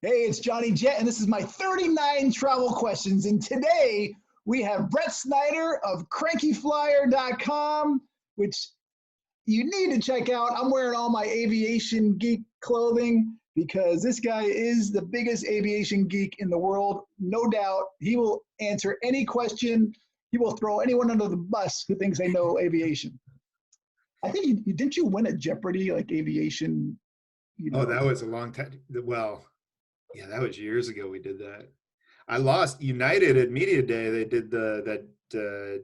Hey, it's Johnny Jet, and this is my 39 travel questions. And today we have Brett Snyder of crankyflier.com, which you need to check out. I'm wearing all my aviation geek clothing because this guy is the biggest aviation geek in the world. No doubt. He will answer any question. He will throw anyone under the bus who thinks they know aviation. I think didn't you win at Jeopardy, like aviation? Oh, that was a long time. Well, yeah, that was years ago we did that. I lost United at Media Day. They did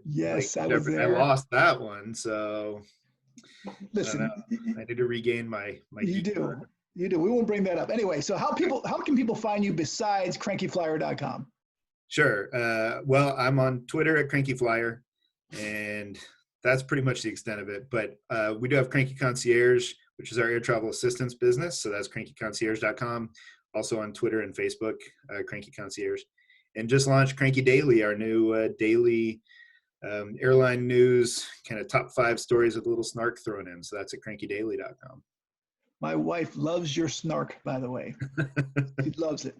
Yes, I was Jeopardy. I there. lost that one, so Listen, I need to regain my you geek do. card. You do. We won't bring that up. Anyway, so how can people find you besides crankyflier.com? Sure. Well, I'm on Twitter at Cranky Flier, and that's pretty much the extent of it. But we do have Cranky Concierge, which is our air travel assistance business. So that's crankyconcierge.com. Also on Twitter and Facebook, Cranky Concierge. And just launched Cranky Daily, our new daily airline news, kind of top 5 stories with a little snark thrown in. So that's at crankydaily.com. My wife loves your snark, by the way. She loves it.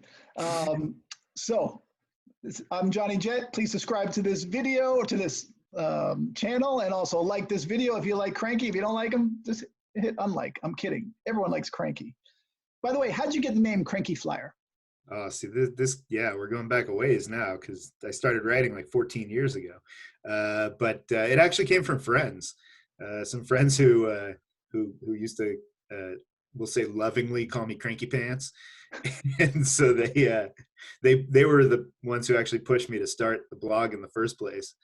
So I'm Johnny Jet. Please subscribe to this video or to this channel, and also like this video if you like Cranky. If you don't like him, just hit unlike. I'm kidding. Everyone likes Cranky. By the way, how'd you get the name Cranky Flier? See, yeah, we're going back a ways now because I started writing like 14 years ago. But it actually came from friends, some friends who used to, we'll say lovingly call me Cranky Pants. And so they were the ones who actually pushed me to start the blog in the first place.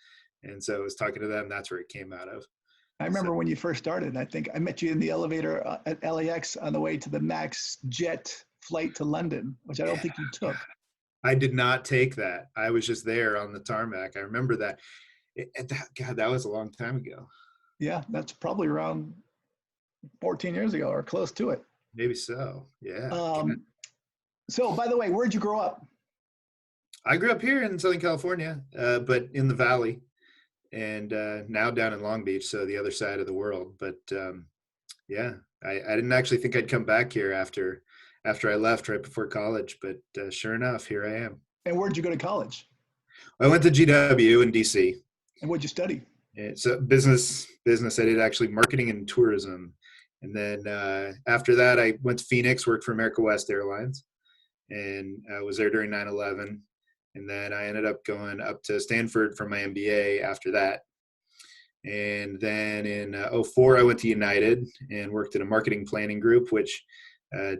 And so I was talking to them. That's where it came out of. I remember when you first started. I think I met you in the elevator at LAX on the way to the MAX jet flight to London, which I don't think you took. I did not take that. I was just there on the tarmac. I remember that. God, that was a long time ago. Yeah, that's probably around 14 years ago or close to it. Maybe so, yeah. So, by the way, where'd you grow up? I grew up here in Southern California, but in the Valley. And now down in Long Beach, so the other side of the world. But yeah, I didn't actually think I'd come back here after I left right before college, but sure enough, here I am. And where'd you go to college? I went to GW in DC. And what'd you study? It's business. I did actually marketing and tourism. And then after that, I went to Phoenix, worked for America West Airlines, and I was there during 9/11. And then I ended up going up to Stanford for my MBA after that. And then in 2004, I went to United and worked in a marketing planning group, which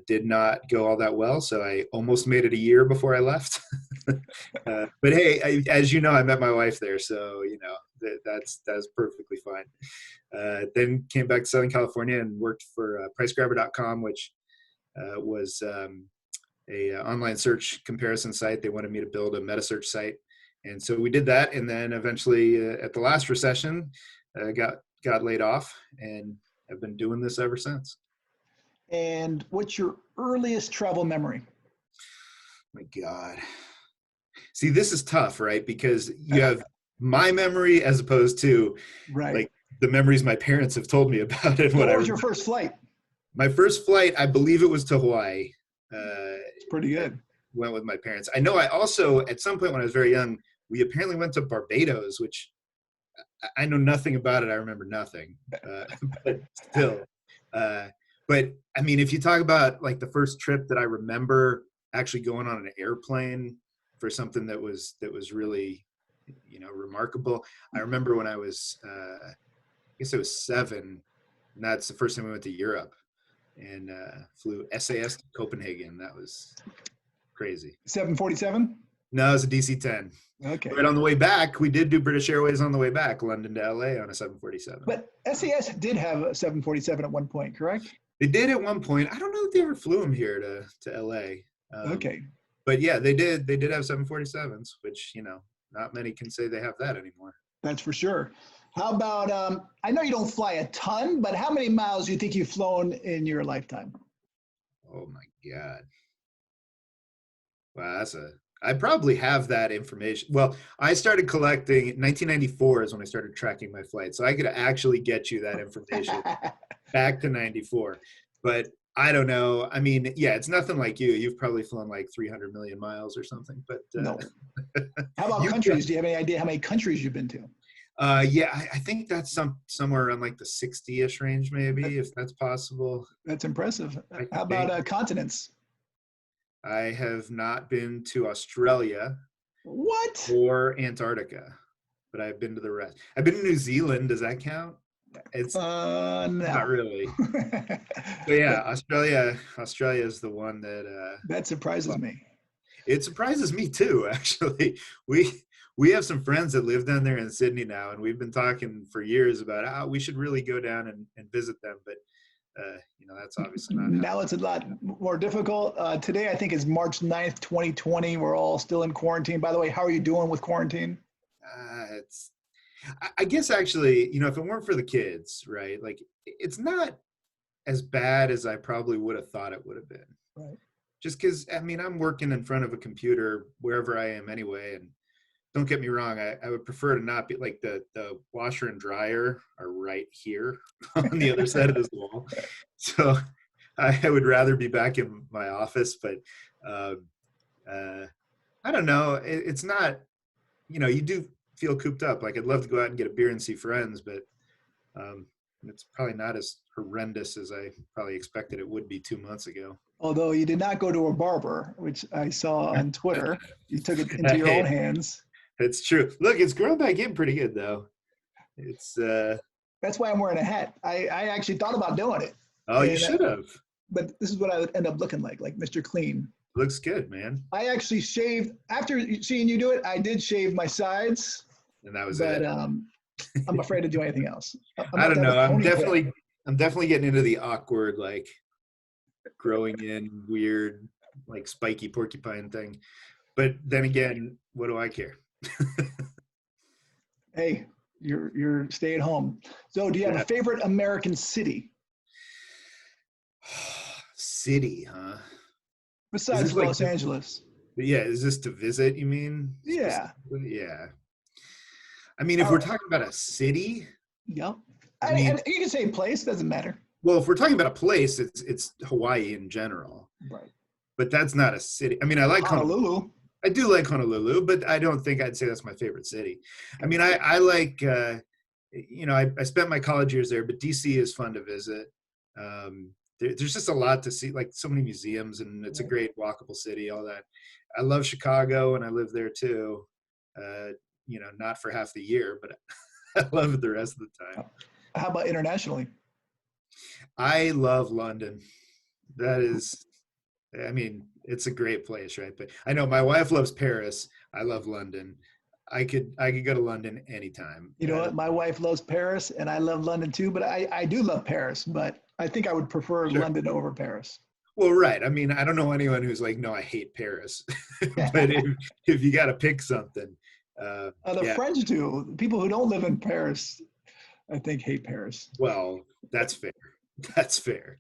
did not go all that well. So I almost made it a year before I left. But hey, as you know, I met my wife there. So, you know, that's perfectly fine. Then came back to Southern California and worked for pricegrabber.com, which was a online search comparison site. They wanted me to build a meta search site. And so we did that. And then eventually at the last recession, got laid off and have been doing this ever since. And what's your earliest travel memory? My God. See, this is tough, right? Because you have my memory as opposed to like the memories my parents have told me about it. What was your first flight? My first flight, I believe it was to Hawaii. It's pretty good. Went with my parents. I know I also, at some point when I was very young, we apparently went to Barbados, which I know nothing about it. I remember nothing, but still. But I mean, if you talk about like the first trip that I remember actually going on an airplane for something that was really, you know, remarkable. I remember when I was, I guess it was 7, and that's the first time we went to Europe. And flew SAS to Copenhagen. That was crazy. 747? No, it was a DC-10. Okay. But on the way back, we did do British Airways on the way back, London to LA on a 747. But SAS did have a 747 at one point, correct? They did at one point. I don't know if they ever flew them here to LA. Okay. But yeah, they did. They did have 747s, which, you know, not many can say they have that anymore. That's for sure. How about, I know you don't fly a ton, but how many miles do you think you've flown in your lifetime? Oh my God. Wow, I probably have that information. Well, I started collecting, 1994 is when I started tracking my flights. So I could actually get you that information back to 94. But I don't know. I mean, yeah, it's nothing like you. You've probably flown like 300 million miles or something, but No. How about you, countries? Do you have any idea how many countries you've been to? yeah, I think that's somewhere around like the 60-ish range, maybe, if that's possible. That's impressive. I How about think continents? I have not been to Australia What? or Antarctica, but I've been to the rest. I've been to New Zealand. Does that count? It's not No. really. But yeah, But Australia is the one that that surprises well, me. it surprises me too, actually. We have some friends that live down there in Sydney now, and we've been talking for years about how we should really go down and visit them, but that's obviously not Now happening. it's a lot more difficult. Today, I think, is March 9th, 2020. We're all still in quarantine. By the way, how are you doing with quarantine? It's I guess actually, if it weren't for the kids, right? Like it's not as bad as I probably would have thought it would have been. Right. Just because I mean I'm working in front of a computer wherever I am anyway, and don't get me wrong, I would prefer to not be like the washer and dryer are right here on the other side of this wall. So I would rather be back in my office, but um, I don't know. It's not, you do feel cooped up. Like I'd love to go out and get a beer and see friends, but um, it's probably not as horrendous as I probably expected it would be 2 months ago. Although you did not go to a barber, which I saw on Twitter. You took it into your Hey, own hands. it's true. Look, it's grown back in pretty good though. It's That's why I'm wearing a hat. I actually thought about doing it. oh, you And, should have. but this is what I would end up looking like Mr. Clean. Looks good, man. I actually shaved, after seeing you do it, I did shave my sides, And that was but it. I'm afraid to do anything else. I'm I about don't to have know. a ponytail. I'm definitely getting into the awkward, like growing in weird, like spiky porcupine thing. But then again, what do I care? Hey, you're stay at home. So do you have a Yeah. favorite American city City, huh? Is besides this like, Los Angeles? yeah, is this to visit, you mean? Yeah. Specifically? Yeah. I mean, if All we're right. talking about a city, Yep. I mean, And you can say place, doesn't matter. well, if we're talking about a place, it's Hawaii in general. Right. But that's not a city. I mean, I like Honolulu. Honolulu. I do like Honolulu, but I don't think I'd say that's my favorite city. I mean, I like, I spent my college years there, but DC is fun to visit. There's just a lot to see, like so many museums, and it's a great walkable city, all that. I love Chicago, and I live there too. Not for half the year, but I love it the rest of the time. How about internationally? I love London. That is, I mean, it's a great place, right? But I know my wife loves Paris. I love London. I could go to London anytime. You know what? My wife loves Paris, and I love London too. But I do love Paris, but I think I would prefer Sure. London over Paris. Well, right. I mean, I don't know anyone who's like, no, I hate Paris. But if you got to pick something, The yeah. French do. People who don't live in Paris, I think, hate Paris. Well, that's fair. That's fair.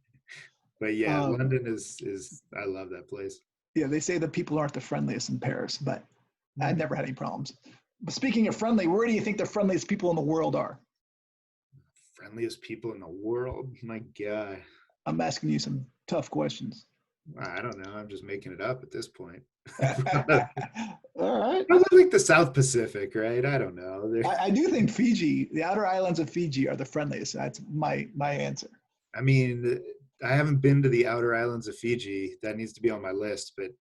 But yeah, Um, London is I love that place. Yeah, they say that people aren't the friendliest in Paris, but I never had any problems. But speaking of friendly, where do you think the friendliest people in the world are? Friendliest people in the world. My God. I'm asking you some tough questions. I don't know. I'm just making it up at this point. All right. Probably like the South Pacific, right? I don't know. I do think Fiji, the outer islands of Fiji, are the friendliest. That's my answer. I mean, I haven't been to the outer islands of Fiji. That needs to be on my list, but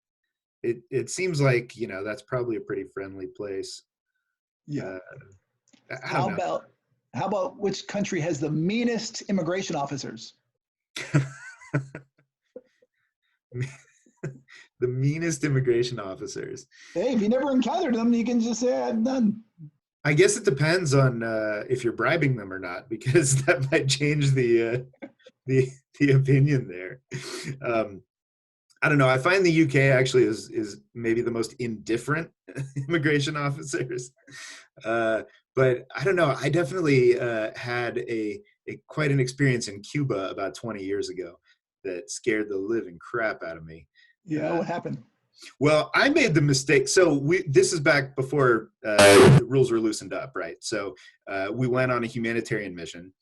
it seems like, that's probably a pretty friendly place. Yeah. I don't know. How about which country has the meanest immigration officers? The meanest immigration officers. Hey, if you never encountered them, you can just say I'm none. I guess it depends on if you're bribing them or not, because that might change the opinion there. I don't know. I find the UK actually is maybe the most indifferent immigration officers. But I don't know. I definitely had a quite an experience in Cuba about 20 years ago that scared the living crap out of me. Yeah, what happened? Well, I made the mistake. So this is back before the rules were loosened up, right? So we went on a humanitarian mission,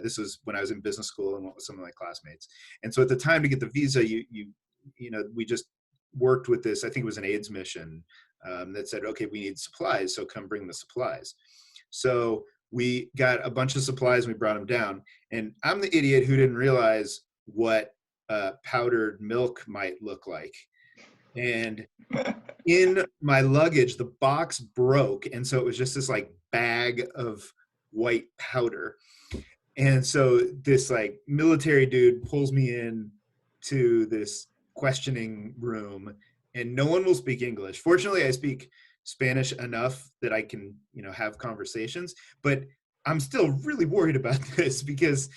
This was when I was in business school and went with some of my classmates. And so at the time to get the visa, we just worked with this, I think it was an AIDS mission that said, okay, we need supplies, so come bring the supplies. So we got a bunch of supplies and we brought them down. And I'm the idiot who didn't realize what powdered milk might look like. And in my luggage, the box broke. And so it was just this like bag of white powder. And so this like military dude pulls me in to this questioning room, and no one will speak English. Fortunately, I speak Spanish enough that I can, have conversations, but I'm still really worried about this because,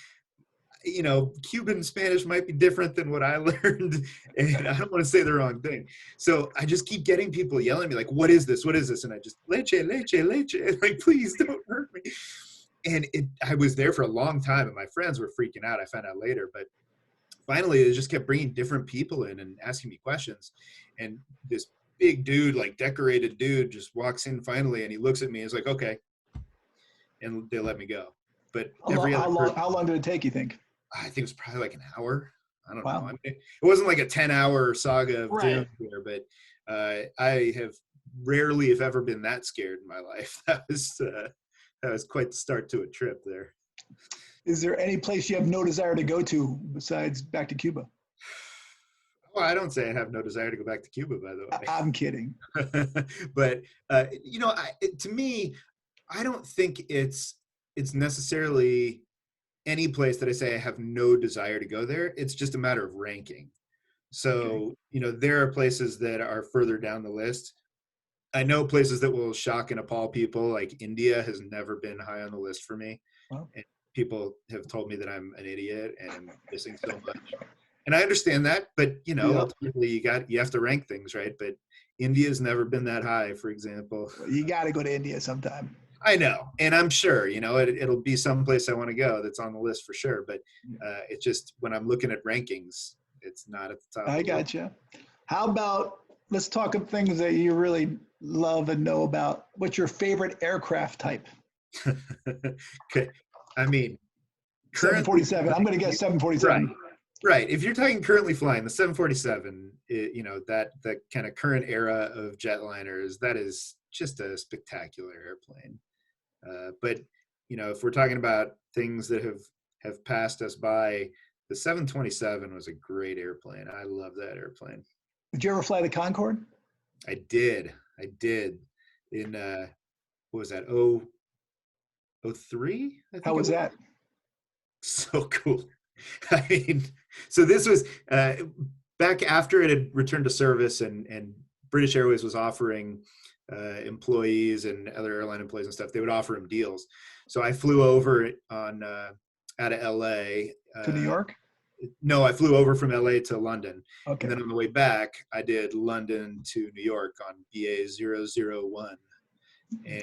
Cuban Spanish might be different than what I learned, and I don't want to say the wrong thing. So I just keep getting people yelling at me like, what is this? What is this? And I just, leche, leche, leche. Like, please don't hurt me. And I was there for a long time, and my friends were freaking out. I found out later, but finally they just kept bringing different people in and asking me questions. And this big dude, like decorated dude, just walks in finally, and he looks at me and is like, okay. And they let me go. But how long did it take, you think? I think it was probably like an hour. I don't know. Wow. I mean, it wasn't like a 10-hour saga of doom Right. here, but I have rarely, if ever, been that scared in my life. That was quite the start to a trip there. Is there any place you have no desire to go to besides back to Cuba? Well, I don't say I have no desire to go back to Cuba, by the way. I'm kidding. But to me, I don't think it's necessarily any place that I say I have no desire to go there. It's just a matter of ranking. So, there are places that are further down the list. I know places that will shock and appall people, like India has never been high on the list for me. Wow. And people have told me that I'm an idiot and I'm missing so much. And I understand that, but ultimately you have to rank things, right? But India's never been that high, for example. You got to go to India sometime. I know, and I'm sure, it'll be someplace I want to go that's on the list for sure. But it's just when I'm looking at rankings, it's not at the top. I gotcha. How about, let's talk of things that you really love and know about. What's your favorite aircraft type? Okay. I mean, 747. I'm going to guess 747. Right. If you're talking currently flying, the 747, that kind of current era of jetliners, that is just a spectacular airplane. But if we're talking about things that have passed us by, the 727 was a great airplane. I love that airplane. Did you ever fly the Concorde? I did. In what was that? 03? How was that? So cool. I mean, so this was back after it had returned to service, and British Airways was offering employees and other airline employees and stuff, they would offer them deals. So I flew over out of LA. To New York? No, I flew over from LA to London. Okay. And then on the way back, I did London to New York on BA 001. And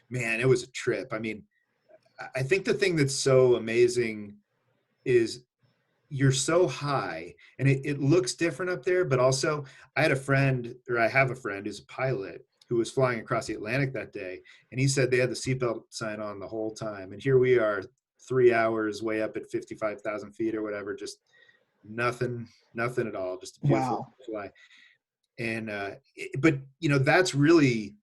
man, it was a trip. I mean, I think the thing that's so amazing is you're so high, and it looks different up there, but also I have a friend who's a pilot who was flying across the Atlantic that day, and he said they had the seatbelt sign on the whole time. And here we are 3 hours way up at 55,000 feet or whatever, just nothing at all, just a beautiful fly. And, but that's really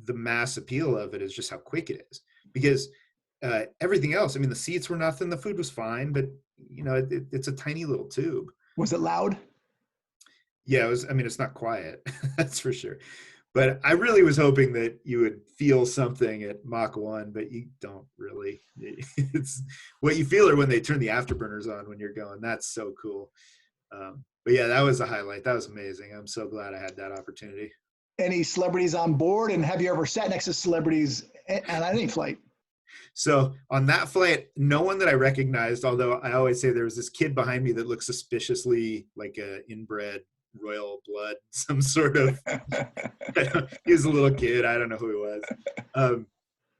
the mass appeal of it, is just how quick it is, because everything else, I mean, the seats were nothing, the food was fine, but it's a tiny little tube. Was it loud? Yeah, it was. I mean, it's not quiet, that's for sure. But I really was hoping that you would feel something at Mach 1, but you don't really. It's what you feel are when they turn the afterburners on when you're going. That's so cool. But yeah, that was a highlight. That was amazing. I'm so glad I had that opportunity. Any celebrities on board, and have you ever sat next to celebrities on any flight? So on that flight, no one that I recognized, although I always say there was this kid behind me that looked suspiciously like a inbred royal blood, some sort of, he was a little kid. I don't know who he was.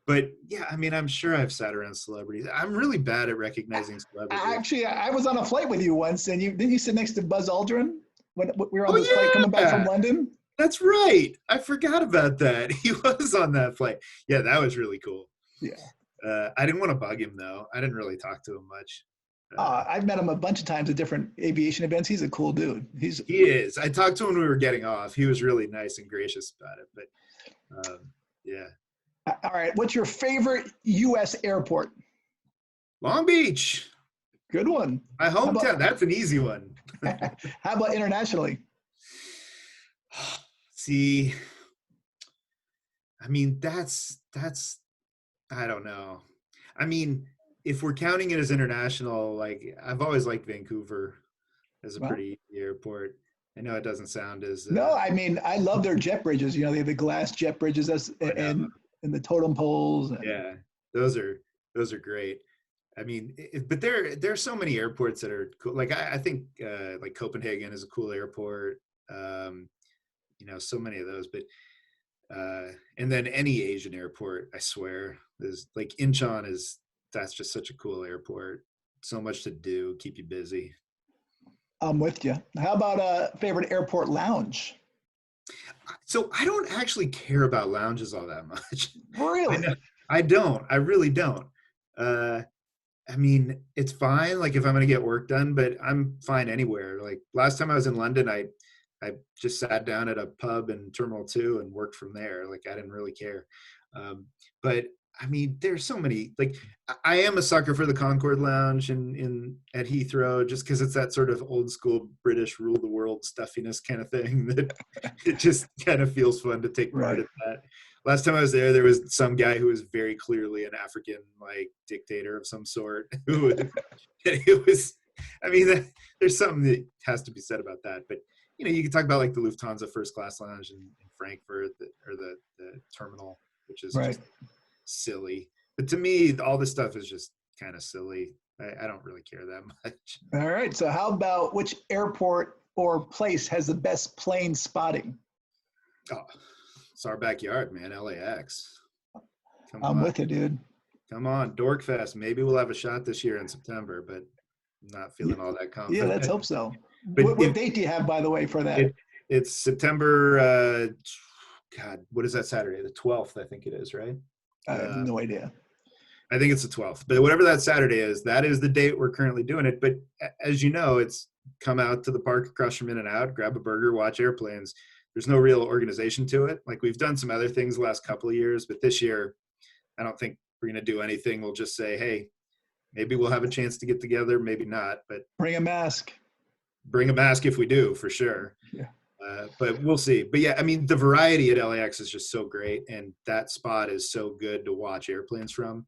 But yeah, I mean, I'm sure I've sat around celebrities. I'm really bad at recognizing celebrities. Actually, I was on a flight with you once, and didn't you sit next to Buzz Aldrin when we were on this flight coming back from London? That's right. I forgot about that. He was on that flight. Yeah, that was really cool. Yeah. I didn't want to bug him though. I didn't really talk to him much. I've met him a bunch of times at different aviation events. He's a cool dude. He is. I talked to him when we were getting off. He was really nice and gracious about it. But yeah. All right. What's your favorite U.S. airport? Long Beach. Good one. My hometown. That's an easy one. How about internationally? See, I mean, that's I don't know. I mean, if we're counting it as international, like I've always liked Vancouver as a pretty easy airport. I know it doesn't sound as no. I mean, I love their jet bridges. You know, they have the glass jet bridges and the totem poles. Yeah, those are great. I mean, but there's so many airports that are cool. Like I think like Copenhagen is a cool airport. You know, so many of those. But and then any Asian airport, I swear, is like Incheon that's just such a cool airport. So much to do, keep you busy. I'm with you. How about a favorite airport lounge? So I don't actually care about lounges all that much. Really? I don't. I really don't. I mean, it's fine, like if I'm going to get work done, but I'm fine anywhere. Like last time I was in London, I just sat down at a pub in Terminal 2 and worked from there. Like I didn't really care. But I mean, there's so many, like I am a sucker for the Concord Lounge at Heathrow, just because it's that sort of old school British rule the world stuffiness kind of thing that it just kind of feels fun to take part in that. Last time I was there was some guy who was very clearly an African like dictator of some sort. It was, I mean, there's something that has to be said about that. But you know, you can talk about like the Lufthansa first class lounge in Frankfurt or the terminal, which is just silly. But to me, all this stuff is just kind of silly. I don't really care that much. All right. So how about which airport or place has the best plane spotting? Oh, it's our backyard, man. LAX. I'm with you, dude. Come on, Dorkfest. Maybe we'll have a shot this year in September, but I'm not feeling all that confident. Yeah, let's hope so. What date do you have, by the way, for that? It's September, God, what is that Saturday? The 12th, I think it is, right? I have no idea. I think it's the 12th. But whatever that Saturday is, that is the date we're currently doing it. But as you know, it's come out to the park across from In-N-Out, grab a burger, watch airplanes. There's no real organization to it. Like we've done some other things the last couple of years, but this year, I don't think we're going to do anything. We'll just say, hey, maybe we'll have a chance to get together, maybe not. But bring a mask. Bring a mask if we do, for sure. Yeah. But we'll see. But yeah, I mean, the variety at LAX is just so great, and that spot is so good to watch airplanes from.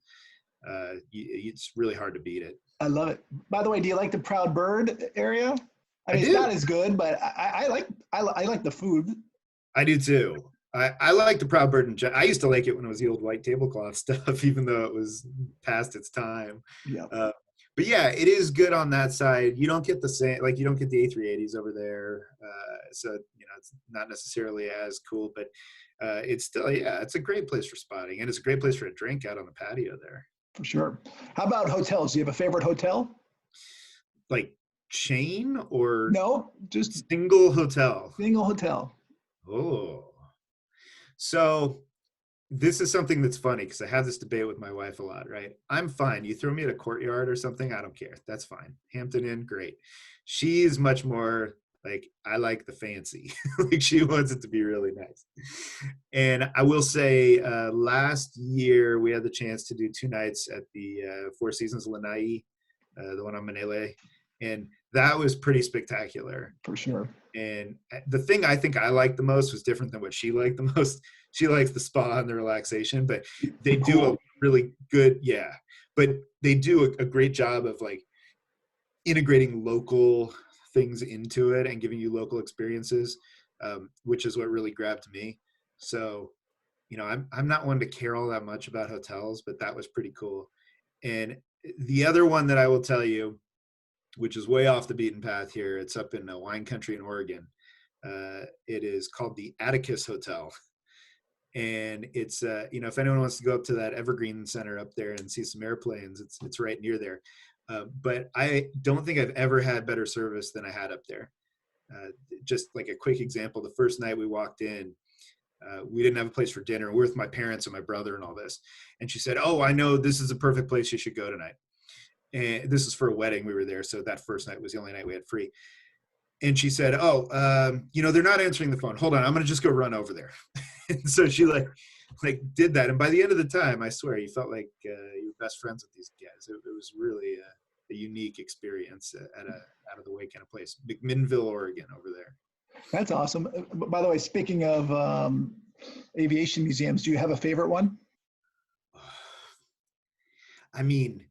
It's really hard to beat it. I love it. By the way, do you like the Proud Bird area? I mean, it's not as good, but I like the food. I do too. I like the Proud Bird. I used to like it when it was the old white tablecloth stuff, even though it was past its time. Yeah. But yeah, it is good on that side. You don't get the same, like you don't get the A380s over there. So, you know, it's not necessarily as cool, but it's still, yeah, it's a great place for spotting. And it's a great place for a drink out on the patio there. For sure. How about hotels? Do you have a favorite hotel? Like chain or? No, just single hotel. Single hotel. Oh. So this is something that's funny because I have this debate with my wife a lot, right? I'm fine. You throw me at a Courtyard or something, I don't care. That's fine. Hampton Inn, great. She's much more like, I like the fancy. Like she wants it to be really nice. And I will say last year we had the chance to do 2 nights at the Four Seasons Lanai, the one on Manele. And that was pretty spectacular. For sure. And the thing I think I liked the most was different than what she liked the most. She likes the spa and the relaxation, but they do a really good, but they do a great job of like integrating local things into it and giving you local experiences, which is what really grabbed me. So, you know, I'm not one to care all that much about hotels, but that was pretty cool. And the other one that I will tell you, which is way off the beaten path here, it's up in wine country in Oregon. It is called the Atticus Hotel. And it's, you know, if anyone wants to go up to that Evergreen Center up there and see some airplanes, it's right near there. But I don't think I've ever had better service than I had up there. Just like a quick example, the first night we walked in, we didn't have a place for dinner. We're with my parents and my brother and all this. And she said, "Oh, I know this is a perfect place you should go tonight." And this is for a wedding. We were there. So that first night was the only night we had free. And she said, "Oh, they're not answering the phone. Hold on. I'm going to just go run over there." And so she like did that. And by the end of the time, I swear you felt like you were best friends with these guys. It was really a unique experience at a out of the way kind of place. McMinnville, Oregon over there. That's awesome. By the way, speaking of aviation museums, do you have a favorite one? I mean,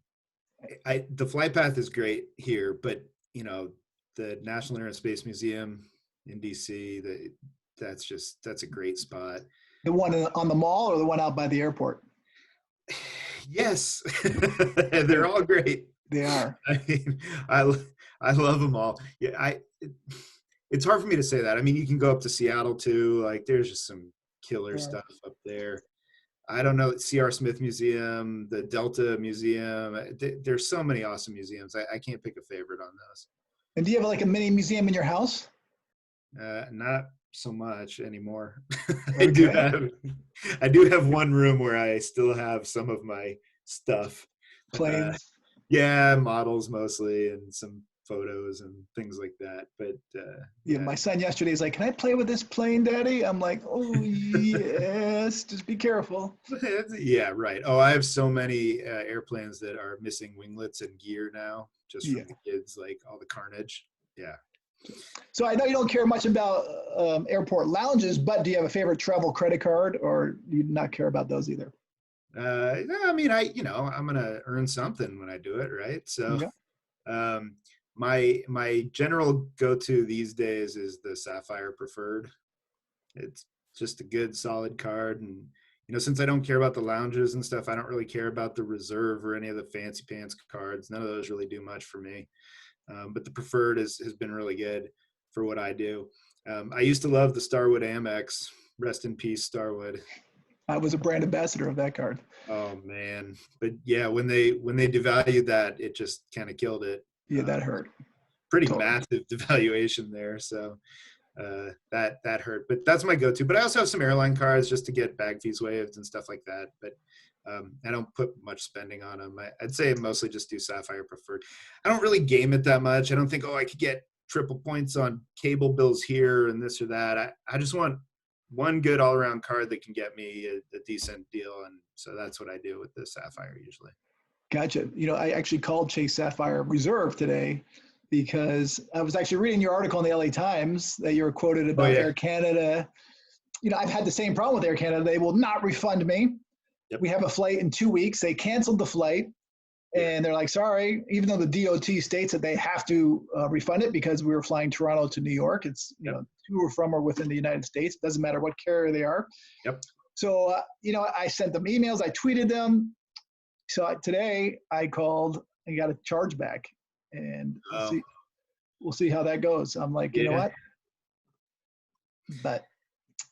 the flight path is great here, but the National Air and Space Museum in DC, that's a great spot. The one on the mall or the one out by the airport? Yes, they're all great. They are. I mean, I love them all. Yeah, it's hard for me to say that. I mean, you can go up to Seattle too. Like, there's just some killer stuff up there. I don't know, C.R. Smith Museum, the Delta Museum. There's so many awesome museums. I can't pick a favorite on those. And do you have like a mini museum in your house? Not so much anymore. Okay. I do have one room where I still have some of my stuff. Planes. Yeah, models mostly, and some photos and things like that. But yeah, my son yesterday is like, "Can I play with this plane, Daddy?" I'm like, "Oh yes, just be careful." Yeah, right. Oh, I have so many airplanes that are missing winglets and gear now, just from the kids, like all the carnage. Yeah. So I know you don't care much about airport lounges, but do you have a favorite travel credit card, or do you not care about those either? No, I mean, I'm gonna earn something when I do it, right? So, my general go-to these days is the Sapphire Preferred. It's just a good, solid card, and since I don't care about the lounges and stuff, I don't really care about the Reserve or any of the fancy pants cards. None of those really do much for me. But the Preferred has been really good for what I do. I used to love the Starwood Amex. Rest in peace, Starwood. I was a brand ambassador of that card. Oh man, but yeah, when they devalued that, it just kind of killed it. Yeah, that hurt. Pretty massive devaluation there, so that hurt. But that's my go-to. But I also have some airline cards just to get bag fees waived and stuff like that. But I don't put much spending on them. I'd say I mostly just do Sapphire Preferred. I don't really game it that much. I don't think, I could get triple points on cable bills here and this or that. I just want one good all-around card that can get me a decent deal, and so that's what I do with the Sapphire usually. Gotcha. I actually called Chase Sapphire Reserve today because I was actually reading your article in the LA Times that you were quoted about Air Canada. I've had the same problem with Air Canada. They will not refund me. Yep. We have a flight in 2 weeks. They canceled the flight. And they're like, "Sorry," even though the DOT states that they have to refund it because we were flying Toronto to New York. It's, to or from or within the United States. It doesn't matter what carrier they are. Yep. So, I sent them emails. I tweeted them. So today I called and got a chargeback. And we'll see how that goes. I'm like, you know what? But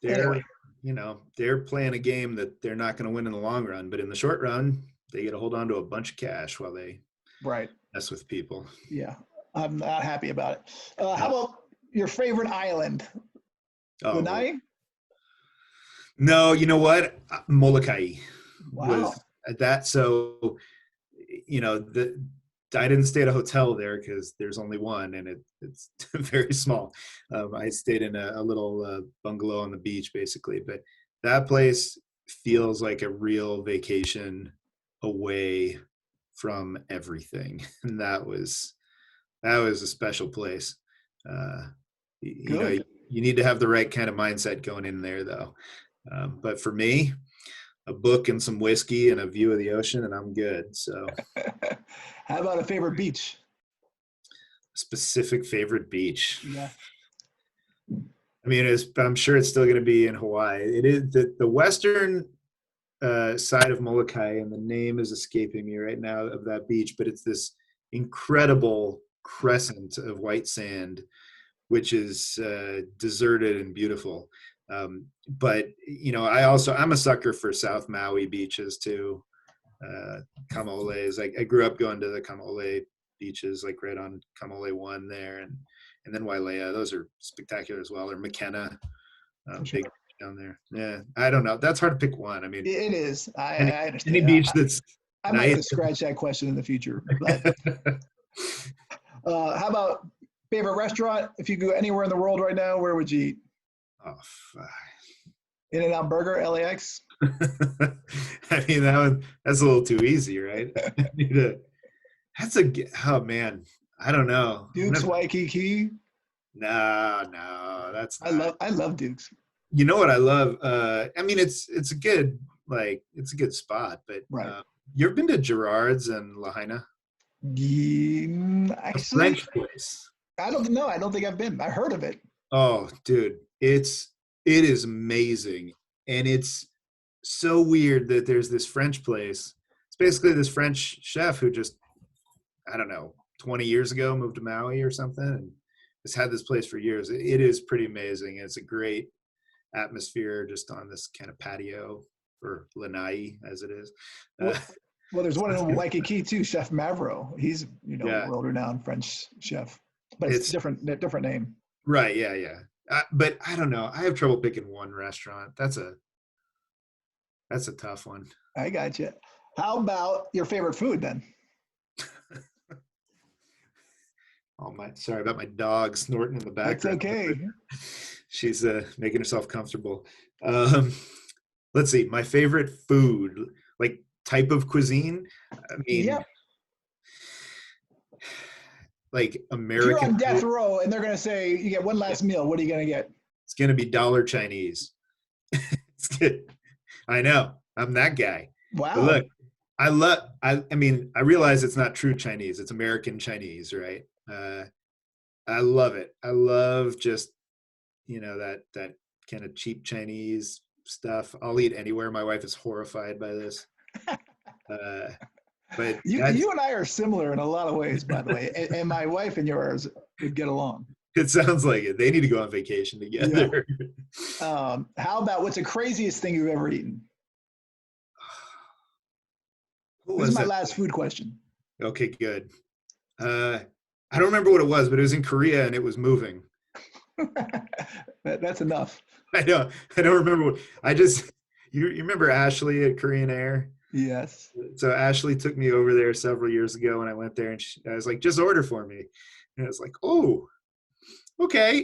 anyway. They're playing a game that they're not going to win in the long run. But in the short run, they get to hold on to a bunch of cash while they mess with people. Yeah, I'm not happy about it. How about your favorite island? Lanai? No, you know what? Molokai. Wow. Was that so? I didn't stay at a hotel there because there's only one, and it's very small. I stayed in a little bungalow on the beach, basically. But that place feels like a real vacation away from everything, and that was a special place. You need to have the right kind of mindset going in there, though. But for me, a book and some whiskey and a view of the ocean, and I'm good. So, how about a favorite beach? Specific favorite beach? Yeah. I mean, I'm sure it's still going to be in Hawaii. It is the western side of Molokai, and the name is escaping me right now of that beach, but it's this incredible crescent of white sand, which is deserted and beautiful. But I'm a sucker for South Maui beaches too. Kamaole's. I grew up going to the Kamaole beaches, like right on Kamaole 1 there, and then Wailea. Those are spectacular as well. Or McKenna, big down there. Yeah, I don't know. That's hard to pick one. I mean, It is. any, I any understand. beach that's I might have nice. to scratch that question in the future. But how about favorite restaurant? If you go anywhere in the world right now, where would you eat? Oh, fuck. In-N-Out Burger, LAX. I mean, that's a little too easy, right? I need to- oh man, I don't know. Duke's Waikiki. No, that's not. I love Duke's. You know what I love? I mean, it's a good it's a good spot, but Right. you ever been to Gerard's in Lahaina? A Actually, French place. I don't know. I don't think I've been. I heard of it. Oh, dude, it is amazing, and it's so weird that there's this French place. It's basically this French chef who just, I don't know, 20 years ago moved to Maui or something, and has had this place for years. It is pretty amazing. It's a great atmosphere just on this kind of patio, or lanai as it is. Well, there's one in it's- Waikiki too, Chef Mavro. He's yeah, world-renowned French chef, but it's different name. right. Yeah. But I don't know. I have trouble picking one restaurant. That's a tough one. I got you. How about your favorite food then? Sorry about my dog snorting in the That's background. okay. She's making herself comfortable. Let's see. My favorite food, like type of cuisine. I mean, Yep. like If you're American on death food, row and they're going to say you get one last meal, what are you going to get? it's gonna be dollar Chinese. I know. I'm that guy. But Wow. look, I mean, I realize it's not true Chinese. It's American Chinese, right? I love it. I love just, that kind of cheap Chinese stuff. I'll eat anywhere. My wife is horrified by this. But You and I are similar in a lot of ways, by the way. And my wife and yours would get along. it sounds like it. They need to go on vacation together. Yeah. How about what's the craziest thing you've ever eaten? This is my last food question. Okay, good. I don't remember what it was, but it was in Korea and it was moving. That's enough. I don't remember what you remember Ashley at Korean Air? Yes. So Ashley took me over there several years ago when I went there, and I was like, just order for me. And I was like, oh, okay.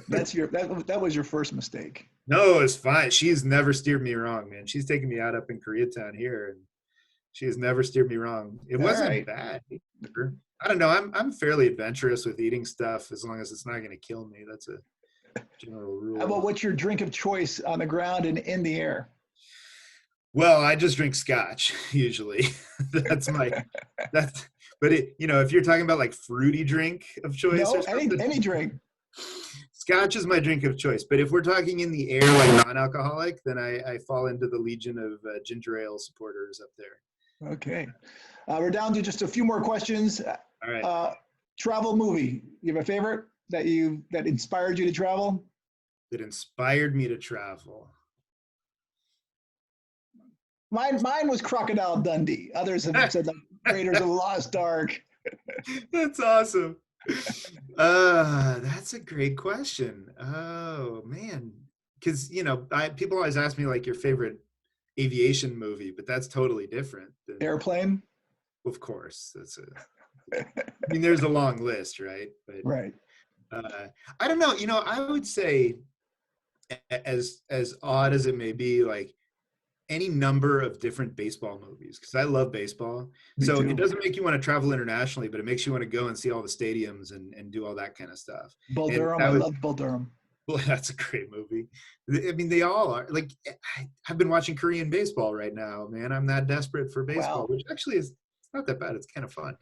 That was your first mistake. No, it's fine. She's never steered me wrong, man. She's taken me out up in Koreatown here, and she has never steered me wrong. It wasn't bad. I don't know. I'm fairly adventurous with eating stuff as long as it's not going to kill me. That's a general rule. How about what's your drink of choice on the ground and in the air? Well, I just drink scotch usually. But if you're talking about like fruity drink of choice or something, any drink. Scotch is my drink of choice. But if we're talking in the air, like non-alcoholic, then I fall into the legion of ginger ale supporters up there. Okay. We're down to just a few more questions. All right. Travel movie. You have a favorite that inspired you to travel? That inspired me to travel. Mine was Crocodile Dundee. Others have said like Raiders of the Lost Ark. That's awesome. That's a great question. Oh man, because people always ask me like your favorite aviation movie, but that's totally different. Airplane. Of course, I mean, there's a long list, right? But right. I don't know. I would say, as odd as it may be, like any number of different baseball movies, because I love baseball. Me so too. It doesn't make you want to travel internationally, but it makes you want to go and see all the stadiums and do all that kind of stuff. Bull Durham. I love Bull Durham. Well, that's a great movie. I mean, they all are. Like, I've been watching Korean baseball right now, man. I'm that desperate for baseball, which actually is not that bad. It's kind of fun.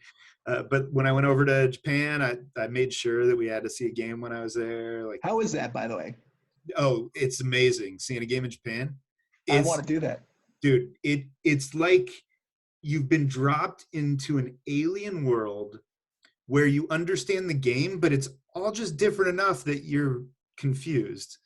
But when I went over to Japan, I made sure that we had to see a game when I was there. Like, how is that, by the way? Oh, it's amazing seeing a game in Japan. I want to do that, dude. It's like you've been dropped into an alien world where you understand the game, but it's all just different enough that you're confused.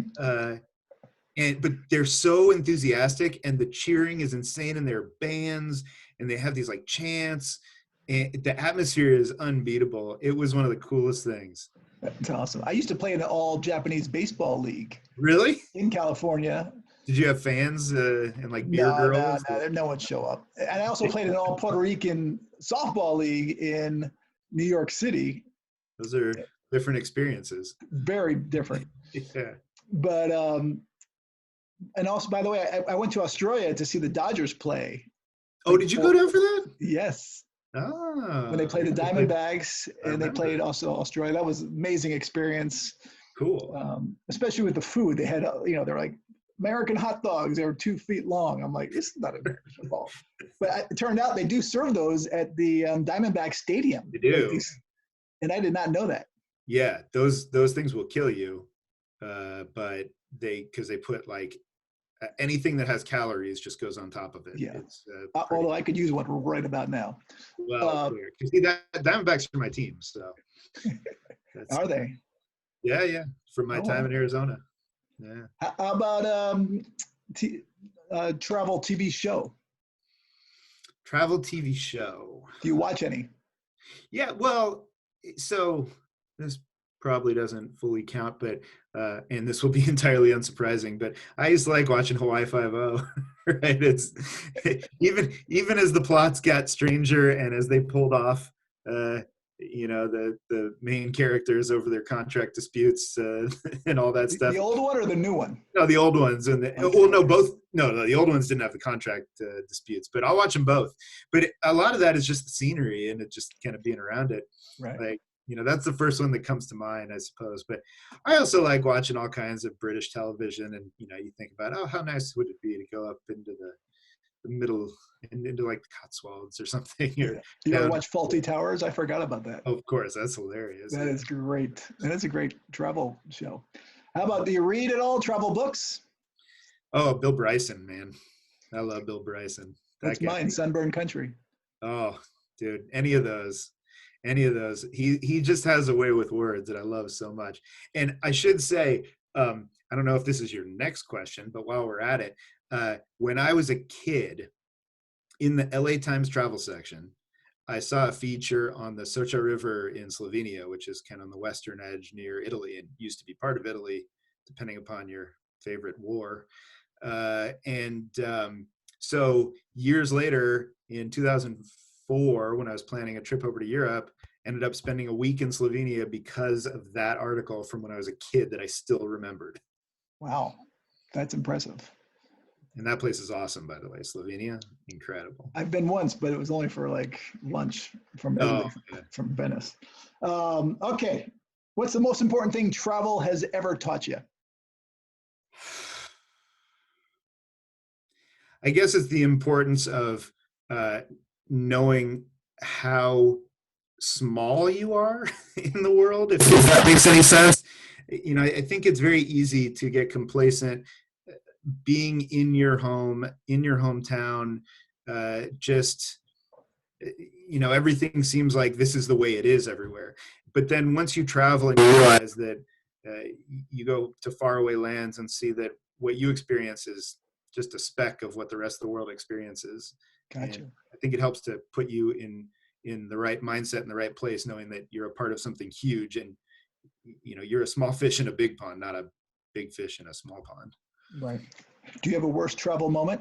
But they're so enthusiastic, and the cheering is insane, and they're bands, and they have these like chants, and the atmosphere is unbeatable. It was one of the coolest things. That's awesome. I used to play in the all Japanese baseball league Really? in California. Did you have fans and like beer No, no, girls? no, no one show up. And I also played in an all Puerto Rican softball league in New York City. Those are different experiences. Very different. Yeah. But and also, by the way, I went to Australia to see the Dodgers play. Oh, did you go down for that? Yes. Oh. When they played the Diamondbacks and they played that. also Australia. That was an amazing experience. Cool. Especially with the food. They had, they're like American hot dogs. They were 2 feet long. I'm like, this is not American football. But it turned out they do serve those at the Diamondback Stadium. They do. And I did not know that. Yeah, those things will kill you. But because they put like anything that has calories just goes on top of it. Yeah. It's, although I could use one right about now. Well, you see, Diamondbacks are my team, so. Are they? Yeah, from my time in Arizona. Yeah. How about travel TV show? Travel TV show. Do you watch any? Yeah, well, so this probably doesn't fully count, but and this will be entirely unsurprising, but I used to like watching Hawaii Five-0, right? It's even as the plots got stranger and as they pulled off, the main characters over their contract disputes and all that stuff. The old one or the new one? No, the old ones and the old ones didn't have the contract disputes, but I'll watch them both. But a lot of that is just the scenery and it just kind of being around it. Right. Like, that's the first one that comes to mind, I suppose. But I also like watching all kinds of British television, and you think about, how nice would it be to go up into the middle into like the Cotswolds or something. Or do you ever watch Faulty Towers? I forgot about that. Of course, that's hilarious. That is great. That is a great travel show. How about, do you read at all? Travel books? Oh, Bill Bryson, man. I love Bill Bryson. That's mine, Sunburn Country. Oh, dude, any of those. He just has a way with words that I love so much. And I should say, I don't know if this is your next question, but while we're at it, when I was a kid, in the LA Times travel section, I saw a feature on the Socha River in Slovenia, which is kind of on the western edge near Italy and used to be part of Italy, depending upon your favorite war. So years later, in 2004, when I was planning a trip over to Europe, ended up spending a week in Slovenia because of that article from when I was a kid that I still remembered. Wow, that's impressive. And that place is awesome, by the way. Slovenia, incredible. I've been once, but it was only for like lunch from Italy, from Venice. Okay, what's the most important thing travel has ever taught you? I guess it's the importance of knowing how small you are in the world, if that makes any sense. I think it's very easy to get complacent being in your home, in your hometown. Everything seems like this is the way it is everywhere. But then once you travel and you realize that you go to faraway lands and see that what you experience is just a speck of what the rest of the world experiences. Gotcha. And I think it helps to put you in the right mindset, in the right place, knowing that you're a part of something huge, and you're a small fish in a big pond, not a big fish in a small pond. Right. Do you have a worst travel moment?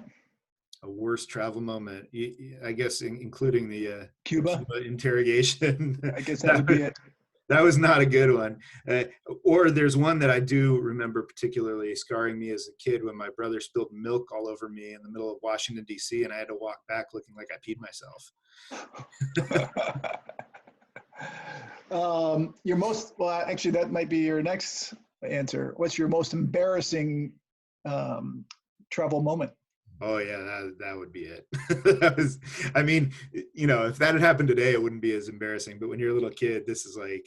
A worst travel moment, I guess, including the Cuba interrogation. I guess that would be it. That was not a good one. Or there's one that I do remember particularly scarring me as a kid when my brother spilled milk all over me in the middle of Washington, D.C., and I had to walk back looking like I peed myself. Actually, that might be your next answer. What's your most embarrassing travel moment? Oh yeah, that would be it. If that had happened today, it wouldn't be as embarrassing. But when you're a little kid, this is like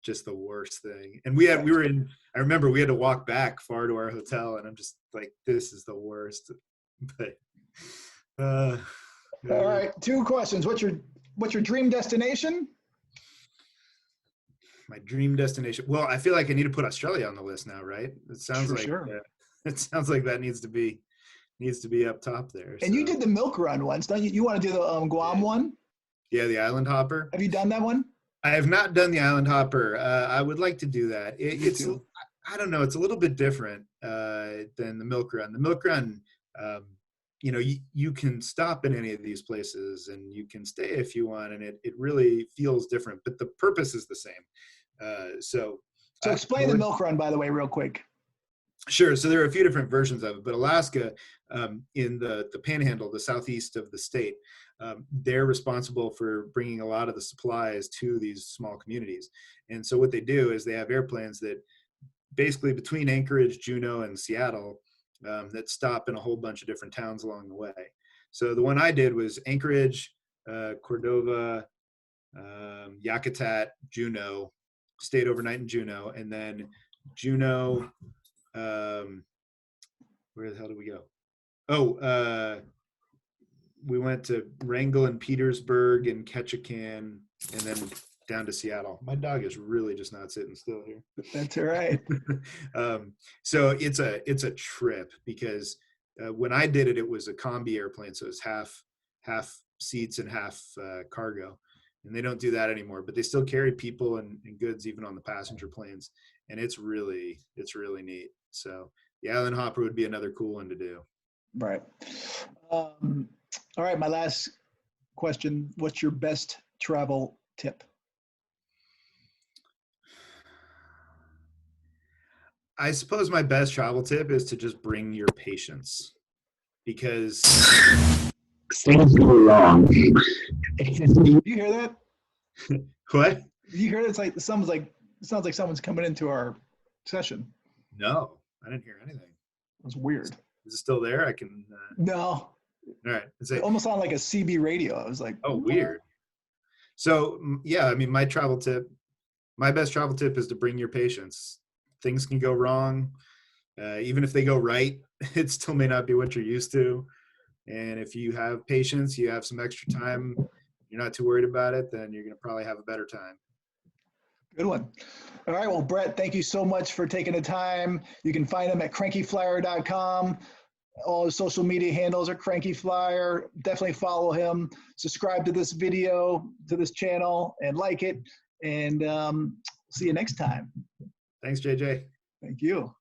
just the worst thing. And I remember we had to walk back far to our hotel, and I'm just like, this is the worst. But all right, 2 questions. What's your dream destination? My dream destination. Well, I feel like I need to put Australia on the list now, right? It sounds it sounds like that needs to be up top there. And you did the milk run once, don't you? You want to do the Guam one? Yeah, the island hopper. Have you done that one? I have not done the island hopper. I would like to do that. It's, too. I don't know, it's a little bit different than the milk run. The milk run, you know, you can stop in any of these places and you can stay if you want, and it really feels different, but the purpose is the same. So Explain the milk run, by the way, real quick. Sure. So there are a few different versions of it, but Alaska, in the panhandle, the southeast of the state, they're responsible for bringing a lot of the supplies to these small communities. And so what they do is they have airplanes that basically between Anchorage, Juneau, and Seattle that stop in a whole bunch of different towns along the way. So the one I did was Anchorage, Cordova, Yakutat, Juneau, stayed overnight in Juneau, and then Juneau, where the hell did we go? Oh, we went to Wrangell and Petersburg and Ketchikan, and then down to Seattle. My dog is really just not sitting still here. That's all right. So it's a trip because when I did it, it was a combi airplane, so it's half seats and half cargo, and they don't do that anymore. But they still carry people and goods even on the passenger planes, and it's really neat. So the island hopper would be another cool one to do. Right. All right. My last question: what's your best travel tip? I suppose my best travel tip is to just bring your patience, because things go wrong. Do you hear that? What? Do you hear that? It's like it sounds like someone's coming into our session. No, I didn't hear anything. It was weird. Is it still there? I can. No. All right. It almost sounded like a CB radio. I was like, oh, weird. So yeah, I mean, my best travel tip is to bring your patience. Things can go wrong. Even if they go right, it still may not be what you're used to. And if you have patience, you have some extra time, you're not too worried about it, then you're going to probably have a better time. Good one. All right. Well, Brett, thank you so much for taking the time. You can find him at crankyflier.com. All his social media handles are Cranky Flier. Definitely follow him. Subscribe to this video, to this channel, and like it. And see you next time. Thanks, JJ. Thank you.